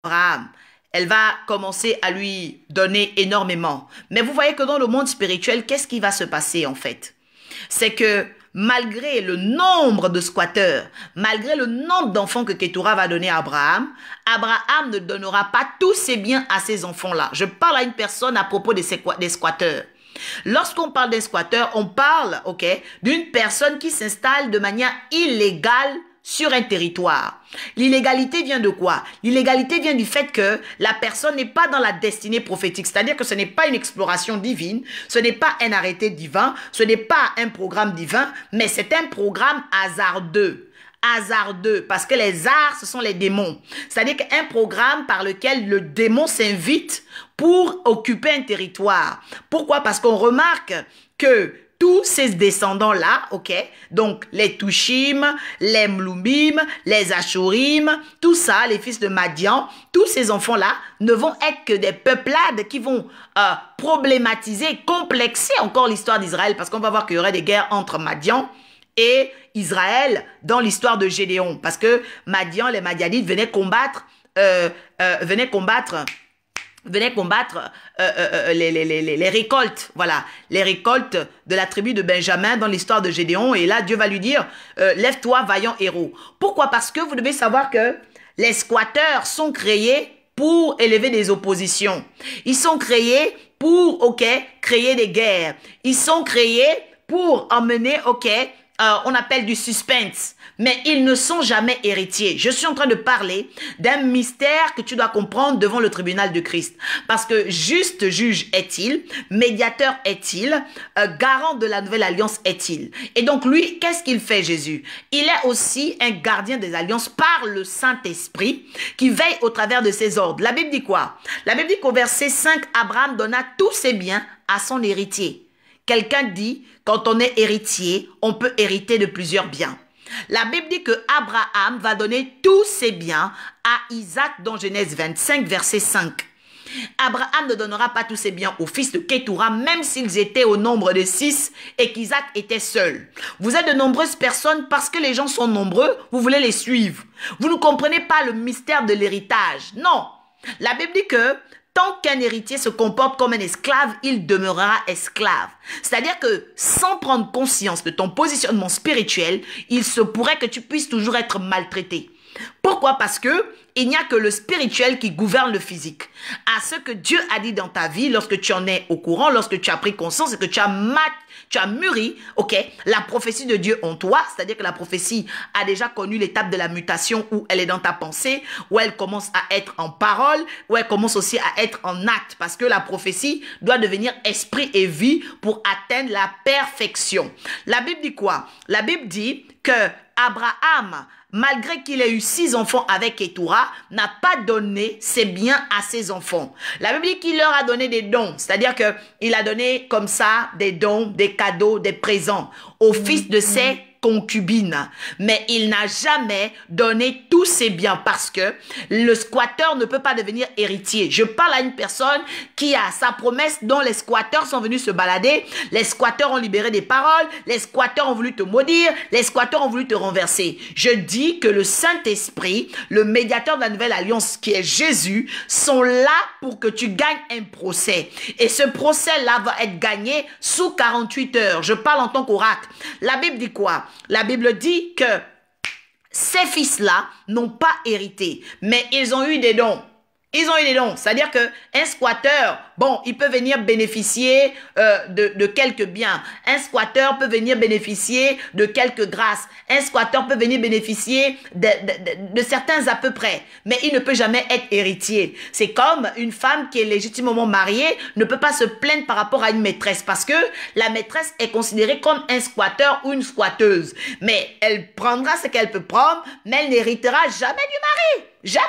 Abraham, elle va commencer à lui donner énormément. Mais vous voyez que dans le monde spirituel, qu'est-ce qui va se passer en fait? C'est que malgré le nombre de squatteurs, malgré le nombre d'enfants que Keturah va donner à Abraham, Abraham ne donnera pas tous ses biens à ces enfants-là. Je parle à une personne à propos des squatteurs. Lorsqu'on parle d'un squatteur, on parle, ok, d'une personne qui s'installe de manière illégale sur un territoire. L'illégalité vient de quoi? L'illégalité vient du fait que la personne n'est pas dans la destinée prophétique, c'est-à-dire que ce n'est pas une exploration divine, ce n'est pas un arrêté divin, ce n'est pas un programme divin, mais c'est un programme hasardeux. Hasardeux, parce que les arts, ce sont les démons. C'est-à-dire qu'un programme par lequel le démon s'invite pour occuper un territoire. Pourquoi? Parce qu'on remarque que tous ces descendants-là, ok, donc les Tushim, les Mloumim, les Ashurim, tout ça, les fils de Madian, tous ces enfants-là ne vont être que des peuplades qui vont problématiser, complexer encore l'histoire d'Israël, parce qu'on va voir qu'il y aurait des guerres entre Madian et Israël dans l'histoire de Gédéon, parce que Madian, les Madianites venaient combattre les récoltes, voilà, les récoltes de la tribu de Benjamin dans l'histoire de Gédéon. Et là, Dieu va lui dire, lève-toi, vaillant héros. Pourquoi? Parce que vous devez savoir que les squatteurs sont créés pour élever des oppositions. Ils sont créés pour, ok, créer des guerres. Ils sont créés pour emmener, ok, on appelle du suspense, mais ils ne sont jamais héritiers. Je suis en train de parler d'un mystère que tu dois comprendre devant le tribunal de Christ. Parce que juste juge est-il, médiateur est-il, garant de la nouvelle alliance est-il. Et donc lui, qu'est-ce qu'il fait Jésus? Il est aussi un gardien des alliances par le Saint-Esprit qui veille au travers de ses ordres. La Bible dit quoi? La Bible dit qu'au verset 5, Abraham donna tous ses biens à son héritier. Quelqu'un dit, quand on est héritier, on peut hériter de plusieurs biens. La Bible dit que Abraham va donner tous ses biens à Isaac dans Genèse 25, verset 5. Abraham ne donnera pas tous ses biens aux fils de Keturah, même s'ils étaient au nombre de 6 et qu'Isaac était seul. Vous êtes de nombreuses personnes, parce que les gens sont nombreux, vous voulez les suivre. Vous ne comprenez pas le mystère de l'héritage. Non. La Bible dit que tant qu'un héritier se comporte comme un esclave, il demeurera esclave. C'est-à-dire que sans prendre conscience de ton positionnement spirituel, il se pourrait que tu puisses toujours être maltraité. Pourquoi? Parce que il n'y a que le spirituel qui gouverne le physique. À ce que Dieu a dit dans ta vie, lorsque tu en es au courant, lorsque tu as pris conscience et que tu as mûri, ok, la prophétie de Dieu en toi, c'est-à-dire que la prophétie a déjà connu l'étape de la mutation où elle est dans ta pensée, où elle commence à être en parole, où elle commence aussi à être en acte, parce que la prophétie doit devenir esprit et vie pour atteindre la perfection. La Bible dit quoi? La Bible dit que Abraham, malgré qu'il ait eu 6 enfants avec Keturah, n'a pas donné ses biens à ses enfants. La Bible dit qu'il leur a donné des dons, c'est-à-dire qu'il a donné comme ça des dons, des cadeaux, des présents aux fils de ses concubine, mais il n'a jamais donné tous ses biens parce que le squatteur ne peut pas devenir héritier. Je parle à une personne qui a sa promesse dont les squatteurs sont venus se balader, les squatteurs ont libéré des paroles, les squatteurs ont voulu te maudire, les squatteurs ont voulu te renverser. Je dis que le Saint-Esprit, le médiateur de la nouvelle alliance qui est Jésus, sont là pour que tu gagnes un procès. Et ce procès-là va être gagné sous 48 heures. Je parle en tant qu'oracle. La Bible dit quoi? La Bible dit que ces fils-là n'ont pas hérité, mais ils ont eu des dons. Ils ont eu des dons, c'est-à-dire qu'un squatteur, bon, il peut venir bénéficier de quelques biens. Un squatteur peut venir bénéficier de quelques grâces. Un squatteur peut venir bénéficier de certains à peu près, mais il ne peut jamais être héritier. C'est comme une femme qui est légitimement mariée ne peut pas se plaindre par rapport à une maîtresse parce que la maîtresse est considérée comme un squatteur ou une squatteuse. Mais elle prendra ce qu'elle peut prendre, mais elle n'héritera jamais du mari. Jamais.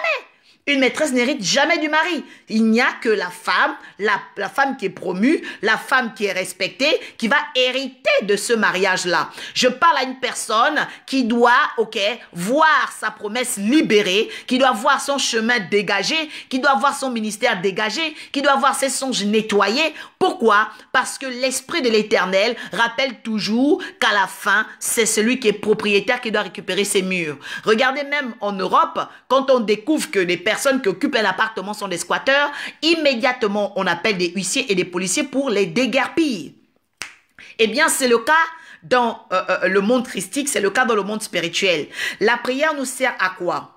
Une maîtresse n'hérite jamais du mari. Il n'y a que la femme qui est promue, la femme qui est respectée, qui va hériter de ce mariage-là. Je parle à une personne qui doit, ok, voir sa promesse libérée, qui doit voir son chemin dégagé, qui doit voir son ministère dégagé, qui doit voir ses songes nettoyés. Pourquoi? Parce que l'Esprit de l'Éternel rappelle toujours qu'à la fin, c'est celui qui est propriétaire qui doit récupérer ses murs. Regardez même en Europe, quand on découvre que les personnes qui occupent un appartement sont des squatteurs, immédiatement, on appelle des huissiers et des policiers pour les déguerpir. Eh bien, c'est le cas dans le monde christique, c'est le cas dans le monde spirituel. La prière nous sert à quoi?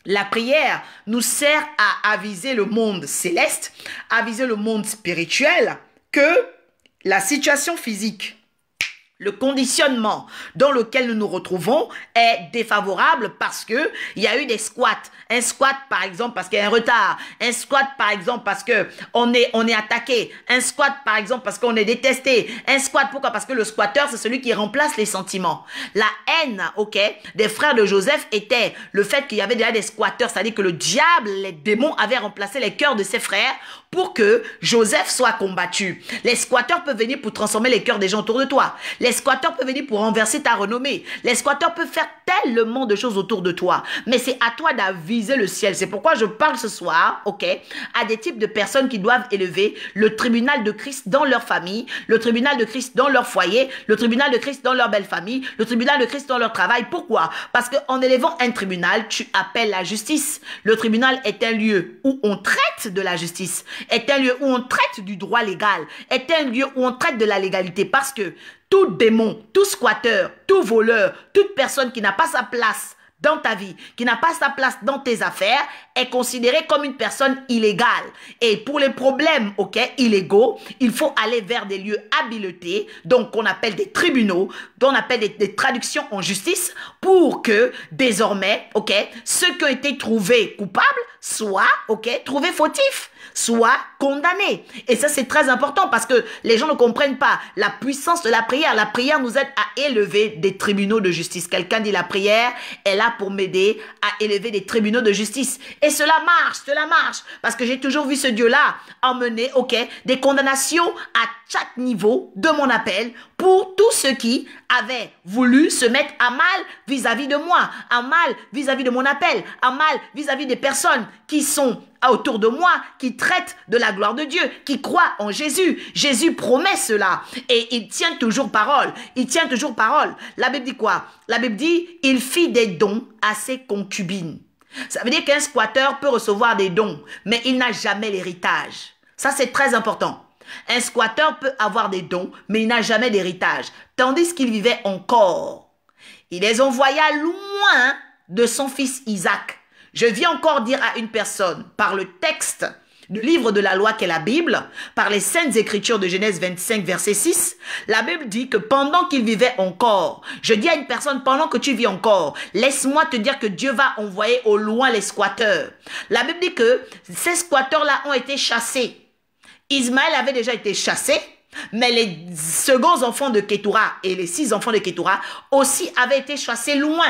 La prière nous sert à aviser le monde céleste, à aviser le monde spirituel que la situation physique, le conditionnement dans lequel nous nous retrouvons est défavorable parce que il y a eu des squats. Un squat, par exemple, parce qu'il y a un retard. Un squat, par exemple, parce que on est attaqué. Un squat, par exemple, parce qu'on est détesté. Un squat, pourquoi? Parce que le squatteur, c'est celui qui remplace les sentiments. La haine, ok, des frères de Joseph était le fait qu'il y avait déjà des squatteurs, c'est-à-dire que le diable, les démons avaient remplacé les cœurs de ses frères pour que Joseph soit combattu. Les squatteurs peuvent venir pour transformer les cœurs des gens autour de toi. Les squatteurs peuvent venir pour renverser ta renommée. Les squatteurs peuvent faire tellement de choses autour de toi. Mais c'est à toi d'aviser le ciel. C'est pourquoi je parle ce soir, ok, à des types de personnes qui doivent élever le tribunal de Christ dans leur famille, le tribunal de Christ dans leur foyer, le tribunal de Christ dans leur belle famille, le tribunal de Christ dans leur travail. Pourquoi? Parce qu'en élevant un tribunal, tu appelles la justice. Le tribunal est un lieu où on traite de la justice, est un lieu où on traite du droit légal, est un lieu où on traite de la légalité, parce que tout démon, tout squatteur, tout voleur, toute personne qui n'a pas sa place dans ta vie, qui n'a pas sa place dans tes affaires, est considéré comme une personne illégale. Et pour les problèmes, ok, illégaux, il faut aller vers des lieux habilités, donc qu'on appelle des tribunaux, qu'on appelle des traductions en justice, pour que désormais, ok, ceux qui ont été trouvés coupables soient, ok, trouvés fautifs, soient condamnés. Et ça, c'est très important parce que les gens ne comprennent pas la puissance de la prière. La prière nous aide à élever des tribunaux de justice. Quelqu'un dit la prière est là pour m'aider à élever des tribunaux de justice. Et cela marche, parce que j'ai toujours vu ce Dieu-là emmener, ok, des condamnations à chaque niveau de mon appel pour tous ceux qui avaient voulu se mettre à mal vis-à-vis de moi, à mal vis-à-vis de mon appel, à mal vis-à-vis des personnes qui sont autour de moi, qui traitent de la gloire de Dieu, qui croient en Jésus. Jésus promet cela et il tient toujours parole. Il tient toujours parole. La Bible dit quoi? La Bible dit, il fit des dons à ses concubines. Ça veut dire qu'un squatteur peut recevoir des dons, mais il n'a jamais l'héritage. Ça, c'est très important. Un squatteur peut avoir des dons, mais il n'a jamais d'héritage. Tandis qu'il vivait encore. Il les envoya loin de son fils Isaac. Je viens encore dire à une personne, par le texte du livre de la loi qu'est la Bible, par les saintes écritures de Genèse 25, verset 6, la Bible dit que pendant qu'il vivait encore, je dis à une personne, pendant que tu vis encore, laisse-moi te dire que Dieu va envoyer au loin les squatteurs. La Bible dit que ces squatteurs-là ont été chassés. Ismaël avait déjà été chassé, mais les seconds enfants de Kétoura et les 6 enfants de Kétoura aussi avaient été chassés loin.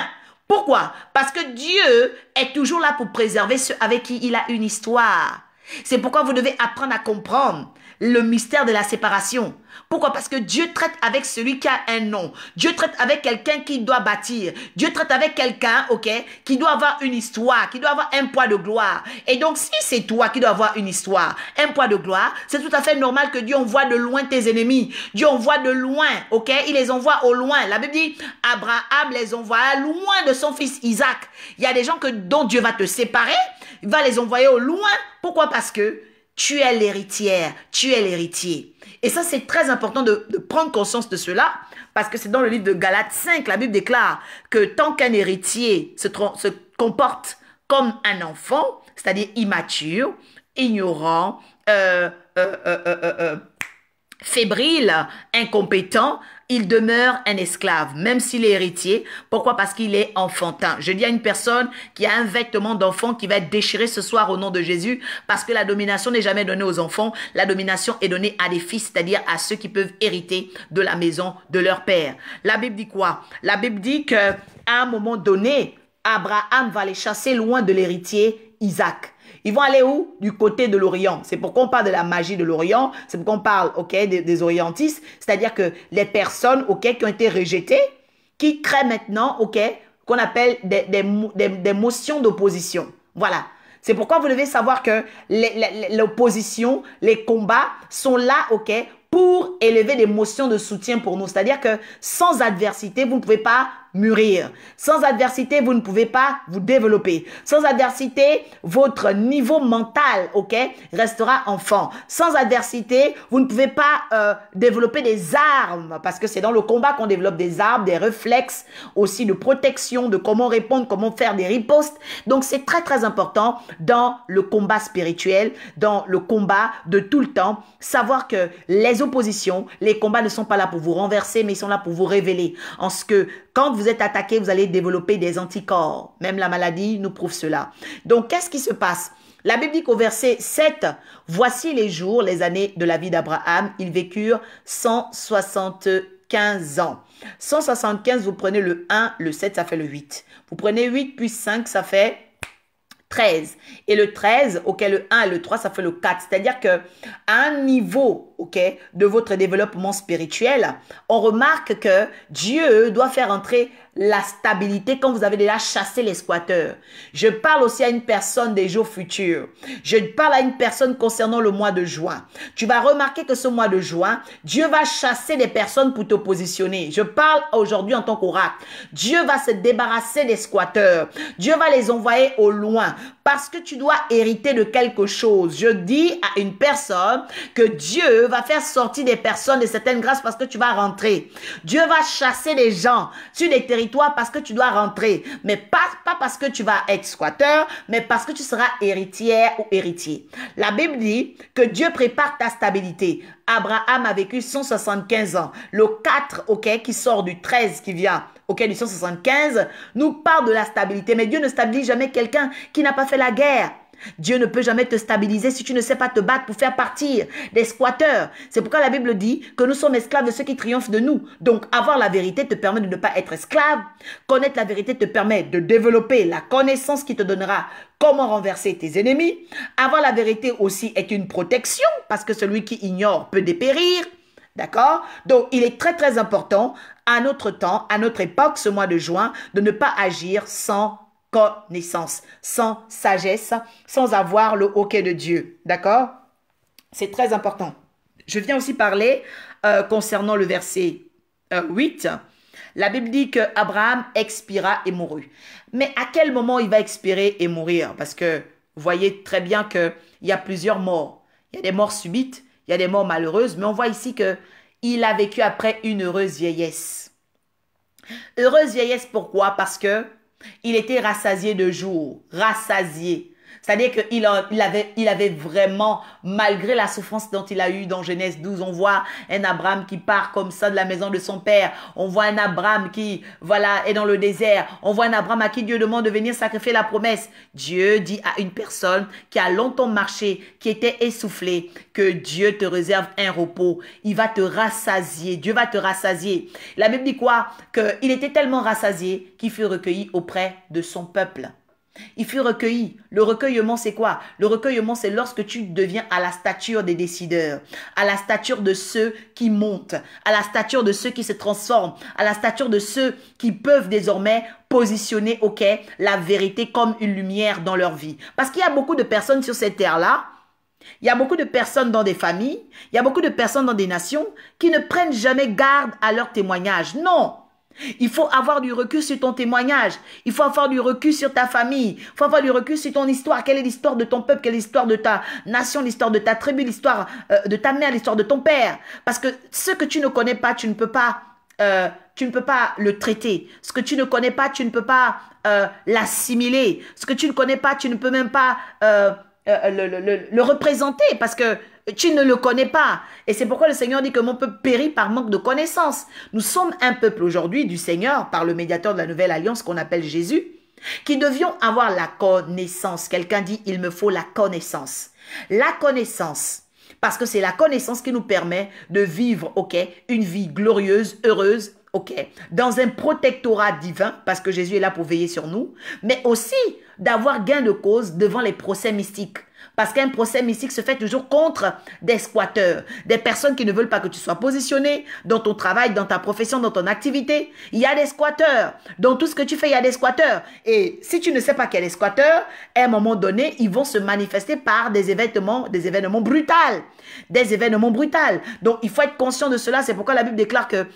Pourquoi? Parce que Dieu est toujours là pour préserver ceux avec qui il a une histoire. C'est pourquoi vous devez apprendre à comprendre le mystère de la séparation. Pourquoi? Parce que Dieu traite avec celui qui a un nom. Dieu traite avec quelqu'un qui doit bâtir. Dieu traite avec quelqu'un, ok, qui doit avoir une histoire, qui doit avoir un poids de gloire. Et donc, si c'est toi qui dois avoir une histoire, un poids de gloire, c'est tout à fait normal que Dieu envoie de loin tes ennemis. Dieu envoie de loin, ok, il les envoie au loin. La Bible dit, Abraham les envoie loin de son fils Isaac. Il y a des gens dont Dieu va te séparer, il va les envoyer au loin. Pourquoi? Parce que tu es l'héritière, tu es l'héritier. Et ça, c'est très important de prendre conscience de cela, parce que c'est dans le livre de Galates 5, la Bible déclare que tant qu'un héritier se comporte comme un enfant, c'est-à-dire immature, ignorant, fébrile, incompétent, il demeure un esclave, même s'il est héritier. Pourquoi? Parce qu'il est enfantin. Je dis à une personne qui a un vêtement d'enfant qui va être déchiré ce soir au nom de Jésus, parce que la domination n'est jamais donnée aux enfants. La domination est donnée à des fils, c'est-à-dire à ceux qui peuvent hériter de la maison de leur père. La Bible dit quoi? La Bible dit qu'à un moment donné, Abraham va les chasser loin de l'héritier Isaac. Ils vont aller où? Du côté de l'Orient. C'est pourquoi on parle de la magie de l'Orient. C'est pourquoi on parle, ok, des orientistes. C'est-à-dire que les personnes, ok, qui ont été rejetées, qui créent maintenant, ok, qu'on appelle des motions d'opposition. Voilà. C'est pourquoi vous devez savoir que l'opposition, les combats sont là, ok, pour élever des motions de soutien pour nous. C'est-à-dire que sans adversité, vous ne pouvez pas mûrir. Sans adversité, vous ne pouvez pas vous développer. Sans adversité, votre niveau mental, ok, restera enfant. Sans adversité, vous ne pouvez pas développer des armes, parce que c'est dans le combat qu'on développe des armes, des réflexes, aussi de protection, de comment répondre, comment faire des ripostes. Donc, c'est très, très important dans le combat spirituel, dans le combat de tout le temps, savoir que les oppositions, les combats ne sont pas là pour vous renverser, mais ils sont là pour vous révéler. En ce que, quand vous êtes attaqué, vous allez développer des anticorps. Même la maladie nous prouve cela. Donc, qu'est-ce qui se passe? La Bible dit qu'au verset 7, « Voici les jours, les années de la vie d'Abraham. Ils vécurent 175 ans. » 175, vous prenez le 1, le 7, ça fait le 8. Vous prenez 8 plus 5, ça fait 13. Et le 13, ok, le 1 et le 3, ça fait le 4. C'est-à-dire qu'à un niveau, ok, de votre développement spirituel, on remarque que Dieu doit faire entrer la stabilité quand vous avez déjà chassé les squatteurs. Je parle aussi à une personne des jours futurs. Je parle à une personne concernant le mois de juin. Tu vas remarquer que ce mois de juin, Dieu va chasser des personnes pour te positionner. Je parle aujourd'hui en tant qu'oracle. Dieu va se débarrasser des squatteurs. Dieu va les envoyer au loin parce que tu dois hériter de quelque chose. Je dis à une personne que Dieu va faire sortir des personnes de certaines grâces parce que tu vas rentrer. Dieu va chasser des gens sur des territoires parce que tu dois rentrer, mais pas parce que tu vas être squatteur, mais parce que tu seras héritière ou héritier. La Bible dit que Dieu prépare ta stabilité. Abraham a vécu 175 ans. Le 4, ok, qui sort du 13 qui vient, ok, du 175, nous parle de la stabilité. Mais Dieu ne stabilise jamais quelqu'un qui n'a pas fait la guerre. Dieu ne peut jamais te stabiliser si tu ne sais pas te battre pour faire partir des squatteurs. C'est pourquoi la Bible dit que nous sommes esclaves de ceux qui triomphent de nous. Donc, avoir la vérité te permet de ne pas être esclave. Connaître la vérité te permet de développer la connaissance qui te donnera comment renverser tes ennemis. Avoir la vérité aussi est une protection parce que celui qui ignore peut dépérir. D'accord? Donc, il est très, très important à notre temps, à notre époque, ce mois de juin, de ne pas agir sans connaissance, sans sagesse, sans avoir le OK de Dieu. D'accord? C'est très important. Je viens aussi parler concernant le verset 8. La Bible dit que Abraham expira et mourut. Mais à quel moment il va expirer et mourir? Parce que vous voyez très bien qu'il y a plusieurs morts. Il y a des morts subites, il y a des morts malheureuses, mais on voit ici qu'il a vécu après une heureuse vieillesse. Heureuse vieillesse, pourquoi? Parce que il était rassasié de jour, rassasié. C'est-à-dire qu'il avait vraiment, malgré la souffrance dont il a eu dans Genèse 12, on voit un Abraham qui part comme ça de la maison de son père. On voit un Abraham qui, voilà, est dans le désert. On voit un Abraham à qui Dieu demande de venir sacrifier la promesse. Dieu dit à une personne qui a longtemps marché, qui était essoufflée, que Dieu te réserve un repos. Il va te rassasier. Dieu va te rassasier. La Bible dit quoi? Qu'il était tellement rassasié qu'il fut recueilli auprès de son peuple. Il fut recueilli. Le recueillement, c'est quoi? Le recueillement, c'est lorsque tu deviens à la stature des décideurs, à la stature de ceux qui montent, à la stature de ceux qui se transforment, à la stature de ceux qui peuvent désormais positionner, ok, la vérité comme une lumière dans leur vie. Parce qu'il y a beaucoup de personnes sur cette terre-là, il y a beaucoup de personnes dans des familles, il y a beaucoup de personnes dans des nations qui ne prennent jamais garde à leur témoignage. Non! Il faut avoir du recul sur ton témoignage. Il faut avoir du recul sur ta famille. Il faut avoir du recul sur ton histoire. Quelle est l'histoire de ton peuple? Quelle est l'histoire de ta nation? L'histoire de ta tribu? L'histoire de ta mère? L'histoire de ton père? Parce que ce que tu ne connais pas, tu ne peux pas le traiter. Ce que tu ne connais pas, tu ne peux pas l'assimiler. Ce que tu ne connais pas, tu ne peux même pas le représenter parce que tu ne le connais pas. Et c'est pourquoi le Seigneur dit que mon peuple périt par manque de connaissance. Nous sommes un peuple aujourd'hui du Seigneur, par le médiateur de la nouvelle alliance qu'on appelle Jésus, qui devions avoir la connaissance. Quelqu'un dit, il me faut la connaissance. La connaissance, parce que c'est la connaissance qui nous permet de vivre, ok, une vie glorieuse, heureuse, ok, dans un protectorat divin, parce que Jésus est là pour veiller sur nous, mais aussi d'avoir gain de cause devant les procès mystiques. Parce qu'un procès mystique se fait toujours contre des squatteurs, des personnes qui ne veulent pas que tu sois positionné dans ton travail, dans ta profession, dans ton activité. Il y a des squatteurs. Dans tout ce que tu fais, il y a des squatteurs. Et si tu ne sais pas qu'il y a des squatteurs, à un moment donné, ils vont se manifester par des événements brutaux. Des événements brutaux. Donc, il faut être conscient de cela. C'est pourquoi la Bible déclare que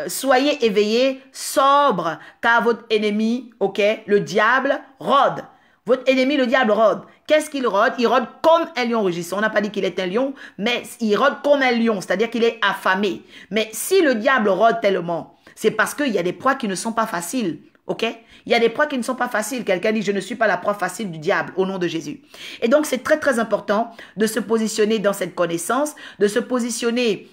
soyez éveillés, sobres, car votre ennemi, ok, le diable, rôde. Votre ennemi, le diable, rôde. Qu'est-ce qu'il rôde? Il rôde comme un lion rugissant. On n'a pas dit qu'il est un lion, mais il rôde comme un lion, c'est-à-dire qu'il est affamé. Mais si le diable rôde tellement, c'est parce qu'il y a des proies qui ne sont pas faciles. Ok? Il y a des proies qui ne sont pas faciles. Quelqu'un dit, je ne suis pas la proie facile du diable au nom de Jésus. Et donc, c'est très, très important de se positionner dans cette connaissance, de se positionner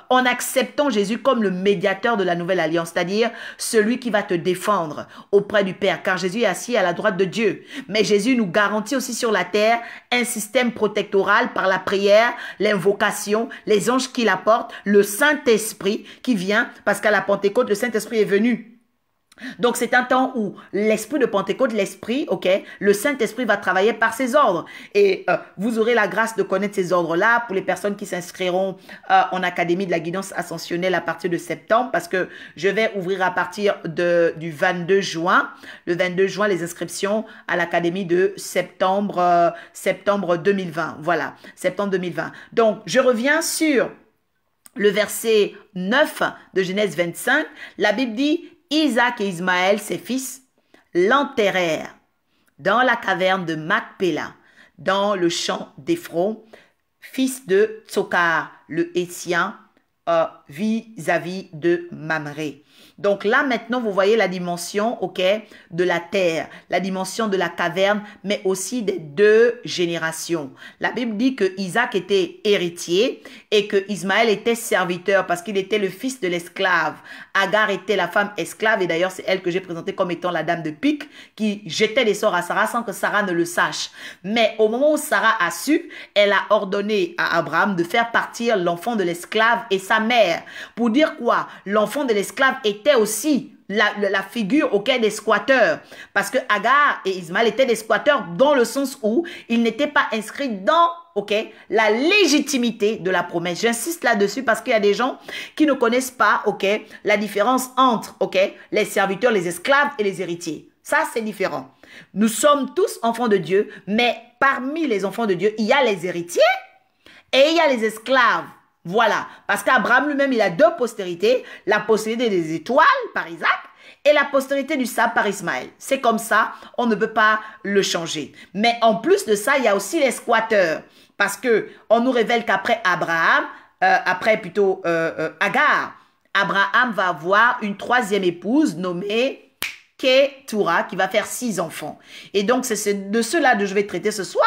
en acceptant Jésus comme le médiateur de la nouvelle alliance, c'est-à-dire celui qui va te défendre auprès du Père, car Jésus est assis à la droite de Dieu. Mais Jésus nous garantit aussi sur la terre un système protectoral par la prière, l'invocation, les anges qui l'apportent, le Saint-Esprit qui vient, parce qu'à la Pentecôte, le Saint-Esprit est venu. Donc, c'est un temps où l'esprit de Pentecôte, l'esprit, ok, le Saint-Esprit va travailler par ses ordres. Et vous aurez la grâce de connaître ces ordres-là pour les personnes qui s'inscriront en Académie de la guidance ascensionnelle à partir de septembre, parce que je vais ouvrir à partir du 22 juin, le 22 juin, les inscriptions à l'Académie de septembre 2020. Voilà, septembre 2020. Donc, je reviens sur le verset 9 de Genèse 25. La Bible dit: Isaac et Ismaël, ses fils, l'enterrèrent dans la caverne de Macpéla, dans le champ d'Éphron, fils de Tsokar, le Hétien, vis-à-vis de Mamré. Donc là, maintenant, vous voyez la dimension, ok, de la terre, la dimension de la caverne, mais aussi des deux générations. La Bible dit que Isaac était héritier et que Ismaël était serviteur parce qu'il était le fils de l'esclave. Agar était la femme esclave et d'ailleurs, c'est elle que j'ai présentée comme étant la dame de pique qui jetait des sorts à Sarah sans que Sarah ne le sache. Mais au moment où Sarah a su, elle a ordonné à Abraham de faire partir l'enfant de l'esclave et sa mère. Pour dire quoi? L'enfant de l'esclave était aussi la figure auquel des squatteurs. Parce que Agar et Ismaël étaient des squatteurs dans le sens où ils n'étaient pas inscrits dans la légitimité de la promesse. J'insiste là-dessus parce qu'il y a des gens qui ne connaissent pas la différence entre les serviteurs, les esclaves et les héritiers. Ça, c'est différent. Nous sommes tous enfants de Dieu, mais parmi les enfants de Dieu, il y a les héritiers et il y a les esclaves. Voilà, parce qu'Abraham lui-même, il a deux postérités, la postérité des étoiles par Isaac et la postérité du sable par Ismaël. C'est comme ça, on ne peut pas le changer. Mais en plus de ça, il y a aussi les squatteurs, parce que on nous révèle qu'après Abraham, Agar, Abraham va avoir une troisième épouse nommée Ketura qui va faire 6 enfants. Et donc, c'est de cela que je vais traiter ce soir,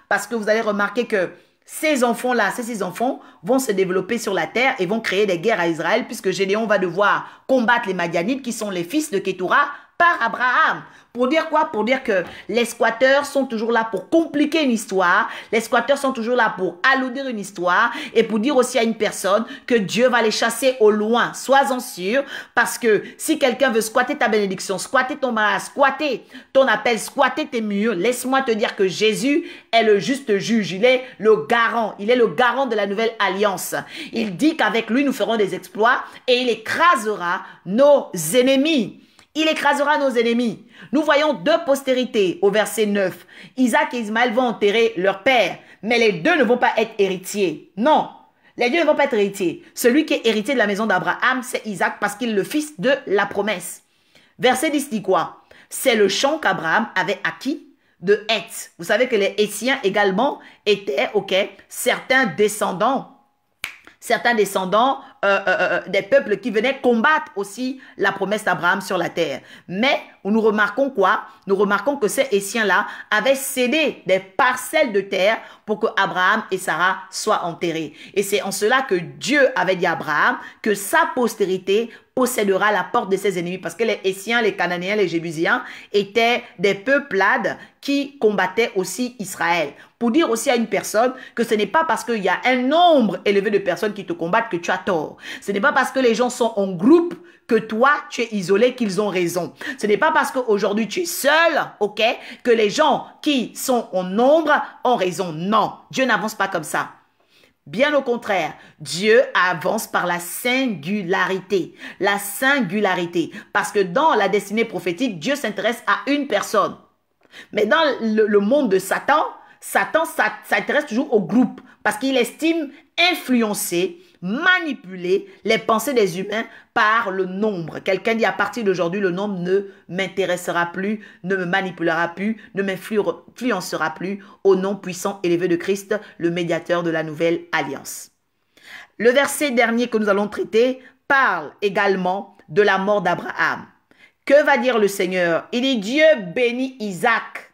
parce que vous allez remarquer que ces enfants-là, ces 6 enfants vont se développer sur la terre et vont créer des guerres à Israël puisque Gédéon va devoir combattre les Madianites qui sont les fils de Ketura par Abraham. Pour dire quoi? Pour dire que les squatteurs sont toujours là pour compliquer une histoire. Les squatteurs sont toujours là pour alourdir une histoire. Et pour dire aussi à une personne que Dieu va les chasser au loin. Sois-en sûr. Parce que si quelqu'un veut squatter ta bénédiction, squatter ton mariage, squatter ton appel, squatter tes murs, laisse-moi te dire que Jésus est le juste juge. Il est le garant. Il est le garant de la nouvelle alliance. Il dit qu'avec lui, nous ferons des exploits et il écrasera nos ennemis. Il écrasera nos ennemis. Nous voyons 2 postérités au verset 9. Isaac et Ismaël vont enterrer leur père, mais les deux ne vont pas être héritiers. Non, les deux ne vont pas être héritiers. Celui qui est héritier de la maison d'Abraham, c'est Isaac parce qu'il est le fils de la promesse. Verset 10 dit quoi? C'est le champ qu'Abraham avait acquis de Heth. Vous savez que les Hétiens également étaient, certains descendants des peuples qui venaient combattre aussi la promesse d'Abraham sur la terre. Mais nous remarquons quoi? Nous remarquons que ces Hétiens-là avaient cédé des parcelles de terre pour que Abraham et Sarah soient enterrés. Et c'est en cela que Dieu avait dit à Abraham que sa postérité possédera la porte de ses ennemis. Parce que les Hétiens, les Cananéens, les Jébusiens étaient des peuplades qui combattaient aussi Israël. Pour dire aussi à une personne que ce n'est pas parce qu'il y a un nombre élevé de personnes qui te combattent que tu as tort. Ce n'est pas parce que les gens sont en groupe que toi, tu es isolé qu'ils ont raison. Ce n'est pas parce qu'aujourd'hui tu es seul, que les gens qui sont en nombre ont raison. Non, Dieu n'avance pas comme ça. Bien au contraire, Dieu avance par la singularité. La singularité. Parce que dans la destinée prophétique, Dieu s'intéresse à une personne. Mais dans le monde de Satan s'intéresse toujours au groupe. Parce qu'il estime influencer manipuler les pensées des humains par le nombre. Quelqu'un dit à partir d'aujourd'hui, le nombre ne m'intéressera plus, ne me manipulera plus, ne m'influencera plus au nom puissant élevé de Christ, le médiateur de la nouvelle alliance. Le verset dernier que nous allons traiter parle également de la mort d'Abraham. Que va dire le Seigneur? Il dit Dieu bénit Isaac.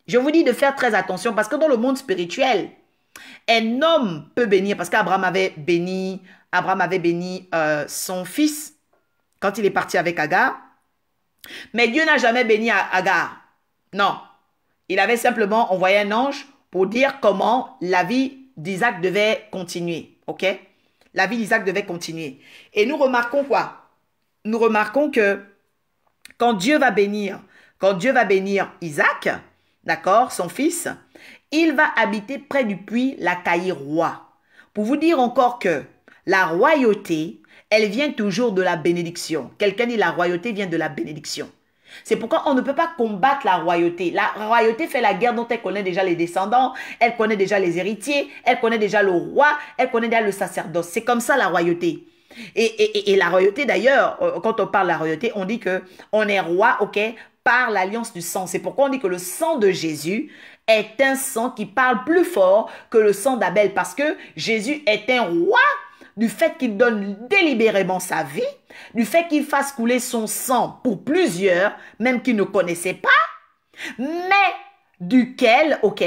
Je vous dis de faire très attention parce que dans le monde spirituel, un homme peut bénir, parce qu'Abraham avait béni son fils quand il est parti avec Agar. Mais Dieu n'a jamais béni Agar. Non. Il avait simplement envoyé un ange pour dire comment la vie d'Isaac devait continuer. OK? La vie d'Isaac devait continuer. Et nous remarquons quoi? Nous remarquons que quand Dieu va bénir Isaac, d'accord, son fils, il va habiter près du puits la Caï roi. Pour vous dire encore que la royauté, elle vient toujours de la bénédiction. Quelqu'un dit la royauté vient de la bénédiction. C'est pourquoi on ne peut pas combattre la royauté. La royauté fait la guerre dont elle connaît déjà les descendants, elle connaît déjà les héritiers, elle connaît déjà le roi, elle connaît déjà le sacerdoce. C'est comme ça la royauté. Et la royauté d'ailleurs, quand on parle de la royauté, on dit que on est roi, ok, par l'alliance du sang. C'est pourquoi on dit que le sang de Jésus est un sang qui parle plus fort que le sang d'Abel. Parce que Jésus est un roi du fait qu'il donne délibérément sa vie, du fait qu'il fasse couler son sang pour plusieurs, même qu'il ne connaissait pas, mais duquel, ok,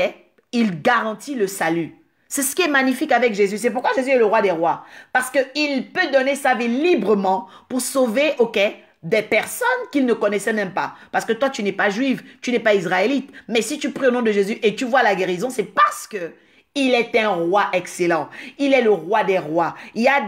il garantit le salut. C'est ce qui est magnifique avec Jésus. C'est pourquoi Jésus est le roi des rois. Parce qu'il peut donner sa vie librement pour sauver, ok, des personnes qu'il ne connaissait même pas. Parce que toi, tu n'es pas juif, tu n'es pas israélite. Mais si tu pries au nom de Jésus et tu vois la guérison, c'est parce que il est un roi excellent. Il est le roi des rois. Il y a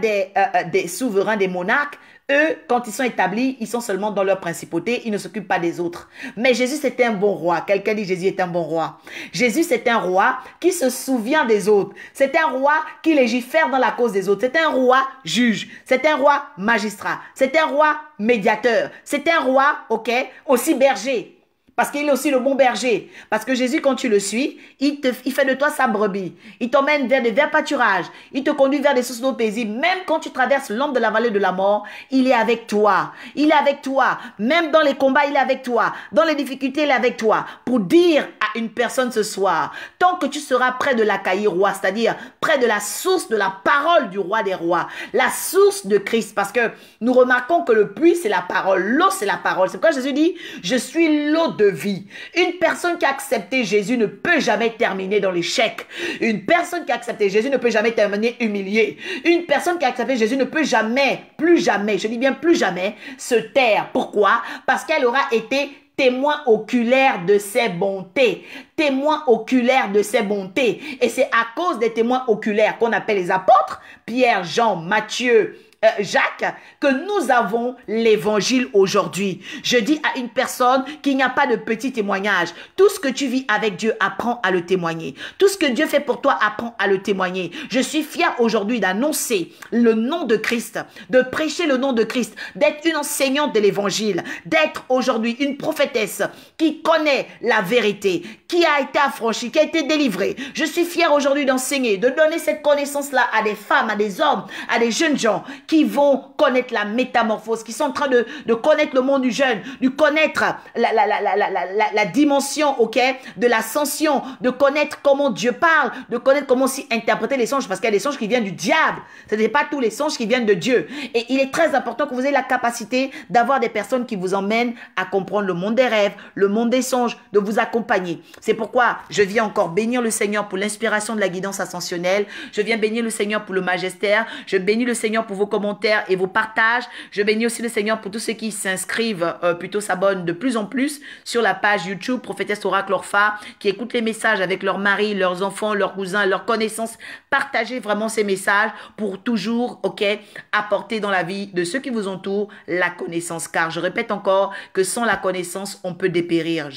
des souverains, des monarques. Eux, quand ils sont établis, ils sont seulement dans leur principauté. Ils ne s'occupent pas des autres. Mais Jésus, c'était un bon roi. Quelqu'un dit Jésus est un bon roi. Jésus, c'est un roi qui se souvient des autres. C'est un roi qui légifère dans la cause des autres. C'est un roi juge. C'est un roi magistrat. C'est un roi médiateur. C'est un roi, ok, aussi berger. Parce qu'il est aussi le bon berger. Parce que Jésus, quand tu le suis, il fait de toi sa brebis. Il t'emmène vers des verts pâturages. Il te conduit vers des sources d'eau paisibles. Même quand tu traverses l'ombre de la vallée de la mort, il est avec toi. Il est avec toi. Même dans les combats, il est avec toi. Dans les difficultés, il est avec toi. Pour dire à une personne ce soir, tant que tu seras près de la Caï roi, c'est-à-dire près de la source de la parole du roi des rois, la source de Christ, parce que nous remarquons que le puits, c'est la parole. L'eau, c'est la parole. C'est pourquoi Jésus dit, je suis l'eau de vie. Une personne qui a accepté Jésus ne peut jamais terminer dans l'échec. Une personne qui a accepté Jésus ne peut jamais terminer humiliée. Une personne qui a accepté Jésus ne peut jamais, plus jamais, je dis bien plus jamais, se taire. Pourquoi? Parce qu'elle aura été témoin oculaire de ses bontés. Témoin oculaire de ses bontés. Et c'est à cause des témoins oculaires qu'on appelle les apôtres, Pierre, Jean, Matthieu, Jacques, que nous avons l'évangile aujourd'hui. Je dis à une personne qu'il n'y a pas de petit témoignage. Tout ce que tu vis avec Dieu, apprends à le témoigner. Tout ce que Dieu fait pour toi, apprends à le témoigner. Je suis fière aujourd'hui d'annoncer le nom de Christ, de prêcher le nom de Christ, d'être une enseignante de l'évangile, d'être aujourd'hui une prophétesse qui connaît la vérité, qui a été affranchie, qui a été délivrée. Je suis fière aujourd'hui d'enseigner, de donner cette connaissance-là à des femmes, à des hommes, à des jeunes gens qui vont connaître la métamorphose, qui sont en train de connaître le monde du jeune, de connaître la dimension, ok, de l'ascension, de connaître comment Dieu parle, de connaître comment s'y interpréter les songes, parce qu'il y a des songes qui viennent du diable. Ce n'est pas tous les songes qui viennent de Dieu. Et il est très important que vous ayez la capacité d'avoir des personnes qui vous emmènent à comprendre le monde des rêves, le monde des songes, de vous accompagner. C'est pourquoi je viens encore bénir le Seigneur pour l'inspiration de la guidance ascensionnelle. Je viens bénir le Seigneur pour le magistère. Je bénis le Seigneur pour vos commentaires et vos partages. Je bénis aussi le Seigneur pour tous ceux qui s'inscrivent, plutôt s'abonnent de plus en plus sur la page YouTube Prophétesse Oracle Orpha, qui écoutent les messages avec leurs maris, leurs enfants, leurs cousins, leurs connaissances. Partagez vraiment ces messages pour toujours, ok, apporter dans la vie de ceux qui vous entourent la connaissance. Car je répète encore que sans la connaissance, on peut dépérir.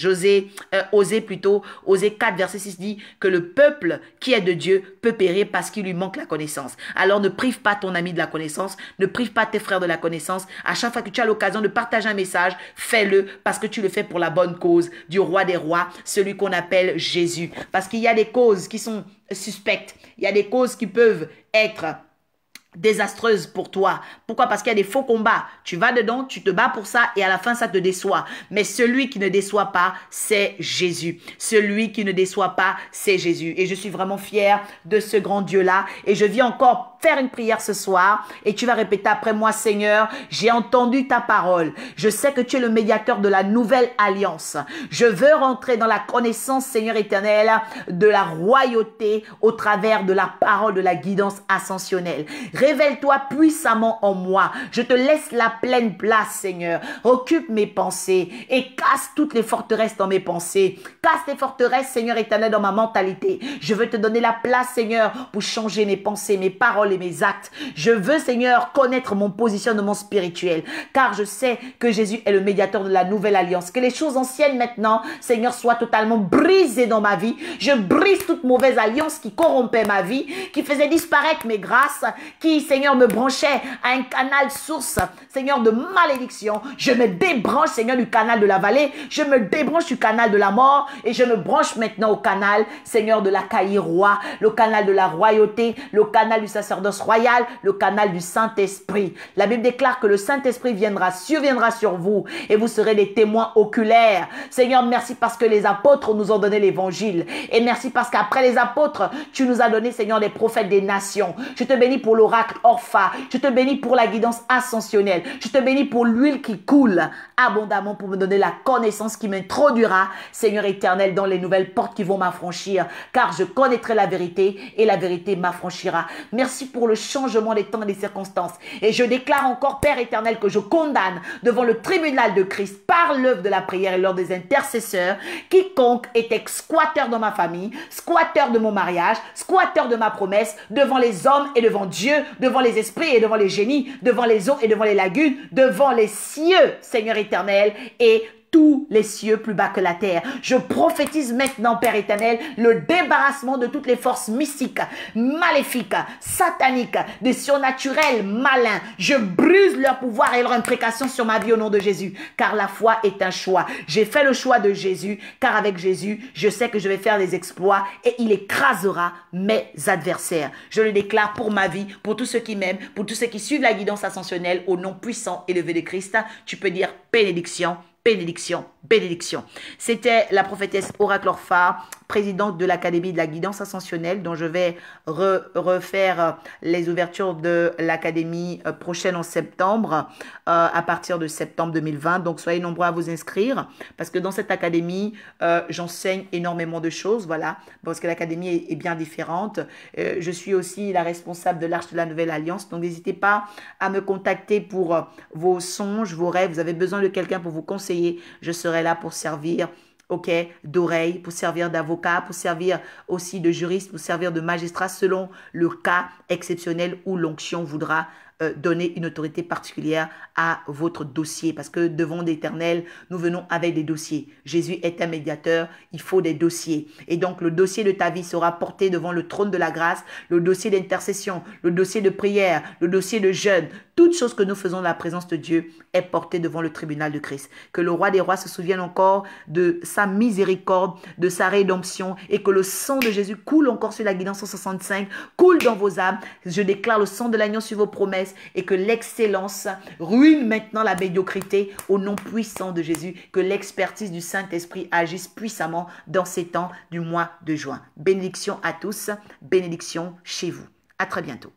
Osée 4, verset 6 dit que le peuple qui est de Dieu peut périr parce qu'il lui manque la connaissance. Alors ne prive pas ton ami de la connaissance, ne prive pas tes frères de la connaissance. À chaque fois que tu as l'occasion de partager un message, fais-le parce que tu le fais pour la bonne cause du roi des rois, celui qu'on appelle Jésus. Parce qu'il y a des causes qui sont suspectes, il y a des causes qui peuvent être désastreuse pour toi. Pourquoi? Parce qu'il y a des faux combats. Tu vas dedans, tu te bats pour ça et à la fin, ça te déçoit. Mais celui qui ne déçoit pas, c'est Jésus. Celui qui ne déçoit pas, c'est Jésus. Et je suis vraiment fière de ce grand Dieu-là. Et je viens encore faire une prière ce soir et tu vas répéter après moi: Seigneur, j'ai entendu ta parole. Je sais que tu es le médiateur de la nouvelle alliance. Je veux rentrer dans la connaissance, Seigneur éternel, de la royauté au travers de la parole de la guidance ascensionnelle. Révèle-toi puissamment en moi. Je te laisse la pleine place, Seigneur. Occupe mes pensées et casse toutes les forteresses dans mes pensées. Casse les forteresses, Seigneur éternel, dans ma mentalité. Je veux te donner la place, Seigneur, pour changer mes pensées, mes paroles et mes actes. Je veux, Seigneur, connaître mon positionnement spirituel, car je sais que Jésus est le médiateur de la nouvelle alliance. Que les choses anciennes maintenant, Seigneur, soient totalement brisées dans ma vie. Je brise toute mauvaise alliance qui corrompait ma vie, qui faisait disparaître mes grâces, qui, Seigneur, me branchait à un canal source, Seigneur, de malédiction. Je me débranche, Seigneur, du canal de la vallée. Je me débranche du canal de la mort et je me branche maintenant au canal, Seigneur, de la caille roi, le canal de la royauté, le canal du sacerdoce royal, le canal du Saint-Esprit. La Bible déclare que le Saint-Esprit surviendra sur vous et vous serez des témoins oculaires. Seigneur, merci parce que les apôtres nous ont donné l'évangile et merci parce qu'après les apôtres, tu nous as donné, Seigneur, des prophètes des nations. Je te bénis pour l'oracle Orpha. Je te bénis pour la guidance ascensionnelle. Je te bénis pour l'huile qui coule abondamment pour me donner la connaissance qui m'introduira, Seigneur éternel, dans les nouvelles portes qui vont m'affranchir, car je connaîtrai la vérité et la vérité m'affranchira. Merci pour le changement des temps et des circonstances. Et je déclare encore, Père éternel, que je condamne devant le tribunal de Christ par l'œuvre de la prière et l'ordre des intercesseurs quiconque était squatteur dans ma famille, squatteur de mon mariage, squatteur de ma promesse, devant les hommes et devant Dieu, devant les esprits et devant les génies, devant les eaux et devant les lagunes, devant les cieux, Seigneur éternel, et tous les cieux plus bas que la terre. Je prophétise maintenant, Père éternel, le débarrassement de toutes les forces mystiques, maléfiques, sataniques, des surnaturels malins. Je brise leur pouvoir et leur imprécation sur ma vie au nom de Jésus, car la foi est un choix. J'ai fait le choix de Jésus, car avec Jésus, je sais que je vais faire des exploits et il écrasera mes adversaires. Je le déclare pour ma vie, pour tous ceux qui m'aiment, pour tous ceux qui suivent la guidance ascensionnelle, au nom puissant et élevé de Christ. Tu peux dire bénédiction. Bénédiction, bénédiction. C'était la prophétesse Oracle Orpha, présidente de l'Académie de la guidance ascensionnelle, dont je vais refaire les ouvertures de l'Académie prochaine en septembre, à partir de septembre 2020. Donc, soyez nombreux à vous inscrire, parce que dans cette Académie, j'enseigne énormément de choses, voilà, parce que l'Académie est bien différente. Je suis aussi la responsable de l'Arche de la Nouvelle Alliance, donc n'hésitez pas à me contacter pour vos songes, vos rêves. Vous avez besoin de quelqu'un pour vous conseiller. Je serai là pour servir, ok, d'oreille, pour servir d'avocat, pour servir aussi de juriste, pour servir de magistrat selon le cas exceptionnel où l'onction voudra donner une autorité particulière à votre dossier, parce que devant l'Éternel, nous venons avec des dossiers. Jésus est un médiateur, il faut des dossiers. Et donc, le dossier de ta vie sera porté devant le trône de la grâce, le dossier d'intercession, le dossier de prière, le dossier de jeûne. Toute chose que nous faisons dans la présence de Dieu est portée devant le tribunal de Christ. Que le roi des rois se souvienne encore de sa miséricorde, de sa rédemption, et que le sang de Jésus coule encore sur la guidance 165, coule dans vos âmes. Je déclare le sang de l'agneau sur vos promesses, et que l'excellence ruine maintenant la médiocrité au nom puissant de Jésus. Que l'expertise du Saint-Esprit agisse puissamment dans ces temps du mois de juin. Bénédiction à tous, bénédiction chez vous. À très bientôt.